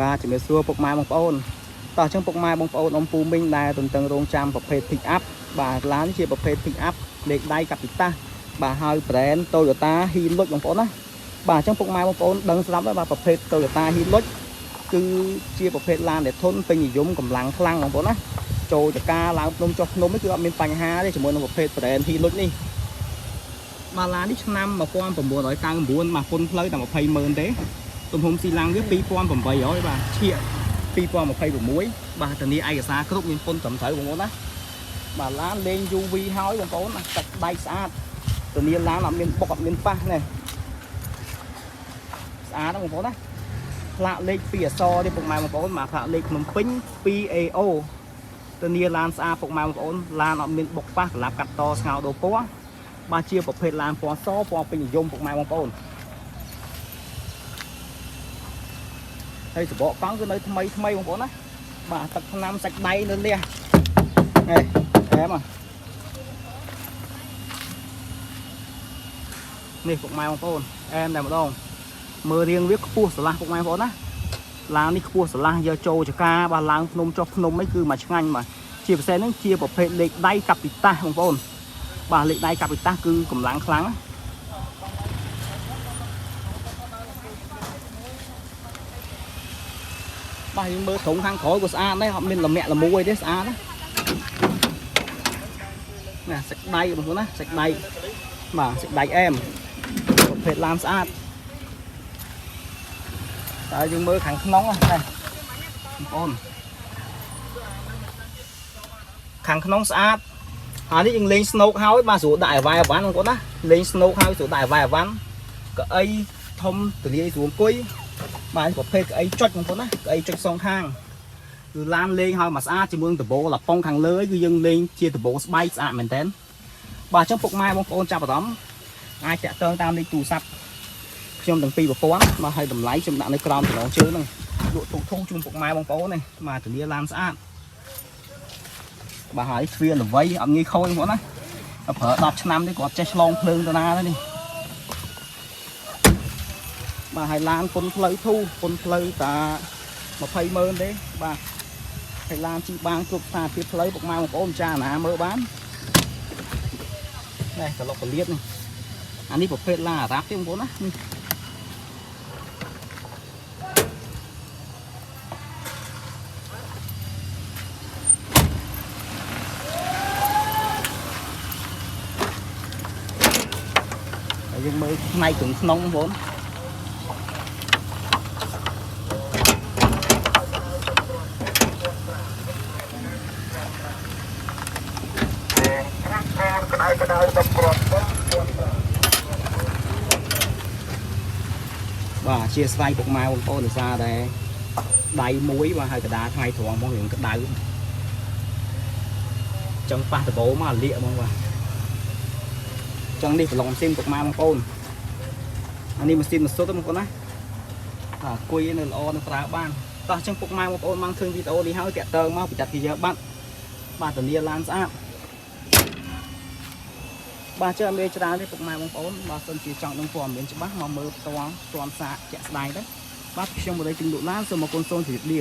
បាទជំរាបសួរពុកម៉ែបងប្អូនតោះអញ្ចឹងពុកម៉ែបងប្អូនអ៊ំពូមីងដែលទន្ទឹងរង់ចាំប្រភេទ pick up បាទឡាននេះជាប្រភេទ pick up លេខដៃកាពីតាសបាទហើយ brand Toyota Hilux បងប្អូនណាបាទអញ្ចឹងពុកម៉ែបងប្អូនដឹងស្រាប់ហើយបាទប្រភេទ Toyota Hilux គឺជាប្រភេទឡានដែលធន់ពេញនិយមកម្លាំងខ្លាំងបងប្អូនណាចូលចកាឡើងភ្នំចុះភ្នំនេះគឺអត់មានបញ្ហាទេជាមួយនឹងប្រភេទ brand Hilux នេះបាទឡាននេះឆ្នាំ1999បាទពុនផ្លូវតែ200000ទេទំហំស៊ីឡាំងវា2800បាទឈៀក2026បាទធានាឯកសារគ្រប់មានពុនត្រឹមត្រូវបងប្អូនណាបាទឡានលេង UV ហើយបងប្អូនណាទឹកដៃស្អាតធានាឡានអត់មានបុកអត់មានប៉ះនេះស្អាតបងប្អូនណាផ្លាកលេខ2អក្សរនេះពុកម៉ែបងប្អូនបាទផ្លាកលេខភ្នំពេញ 2AO ធានាឡានស្អាតពុកម៉ែបងប្អូនឡានអត់មានបុកប៉ះក្លាប់កាត់តស្ងោដូរពណ៌បាទជាប្រភេទឡានពណ៌សពណ៌ពេញនិយមពុកម៉ែបងប្អូនហើយសបកកង់គឺនៅថ្មីបងប្អូនណាបាទទឹកថ្នាំសាច់ដៃនៅលះនេះអែមនេះពុកម៉ែបងប្អូនអែមតែម្ដងមើលរៀងវាខ្ពស់ស្រឡះពុកម៉ែបងប្អូនណាឡាននេះខ្ពស់ស្រឡះយកចូលចកាបាទឡើងភ្នំចុះភ្នំអីគឺមកឆ្ងាញ់បាទជាពិសេសហ្នឹងជាប្រភេទលេខដៃកាពីតាសបងប្អូនបាទលេខដៃកាពីតាសគឺកម្លាំងខ្លាំងណាបាទយើងមើលត្រង់ខាងក្រោយក៏ស្អាតដែរអត់មានលមាក់លមួយទេស្អាតណាណាសាច់ដៃបងប្អូនណាសាច់ដៃបាទសាច់ដៃអែមប្រភេទឡានស្អាតតើយើងមើលខាងក្នុងណាបងប្អូនខាងក្នុងស្អាតហើយនេះយើងលេងស្នូកហើយបាទស្រួលដាក់ឲ្យវាយអវ៉ាន់បងប្អូនណាលេងស្នូកហើយស្រួលដាក់ឲ្យវាយអវ៉ាន់កៅអីធំទលាយស្រួលអង្គុយបាទប្រភេទកៅអីចុចបងប្អូនណាកៅអីចុចសងខាងគឺឡានលេងឲ្យមកស្អាតជាមួយនឹងដបូឡាប៉ុងខាងលើគឺយើងលេងជាដបូស្បែកស្អាតមែនតើបាទអញ្ចឹងពុកម៉ែបងប្អូនចាប់អារម្មណ៍អាចតាក់ទងតាមលេខទូរស័ព្ទខ្ញុំទាំងពីរប្រព័ន្ធមកឲ្យតម្លៃខ្ញុំដាក់នៅក្រោមចំណងជើងហ្នឹងលក់ធំជូនពុកម៉ែបងប្អូននេះបាទធានាឡានស្អាតបាទហើយទ្វារល្វីអត់ងាយខូចបងប្អូនណាប្រើ10ឆ្នាំទេគាត់ចេះឆ្លងភ្លើងទៅណាទៅនេះបាទហើយឡានពុនផ្លូវធូរពុនផ្លូវតា200,000ទេបាទហើយឡានជីបាងគ្រប់ស្ថានភាពផ្លូវពុកម៉ែបងប្អូនចាណាមើលបាននេះក្លុកកលៀតនេះអានេះប្រភេទឡានអារ៉ាប់ទេបងប្អូនណានេះហើយយើងមើលផ្នែកខាងក្នុងបងប្អូនបាទជាស្វ័យពុកម៉ែបងប្អូនដោយសារតែដៃមួយបាទហើយកដាថ្ងៃត្រង់មករឿងក្តៅចឹងប៉ះដបោមកលាកហ្មងបាទចឹងនេះប្រឡងស៊ីមពុកម៉ែបងប្អូនអានេះម៉ាស៊ីនម៉ាស៊ូតទេបងប្អូនណាបាទគួយនៅល្អនៅប្រើបានតោះចឹងពុកម៉ែបងប្អូនបានឃើញវីដេអូនេះហើយតាក់ទងមកពិចារណាបាត់បាទធានាឡានស្អាតបាទជឿមេច្រើនទេពុកម៉ែបងប្អូនបើសិនជាចង់ដឹងព័ត៌មានច្បាស់មកមើលផ្ទាល់ផ្ទាល់សាកជាក់ស្ដែងទៅបាទខ្ញុំបរិយាជំនួសឡានសូមអរគុណសូមជម្រាបលា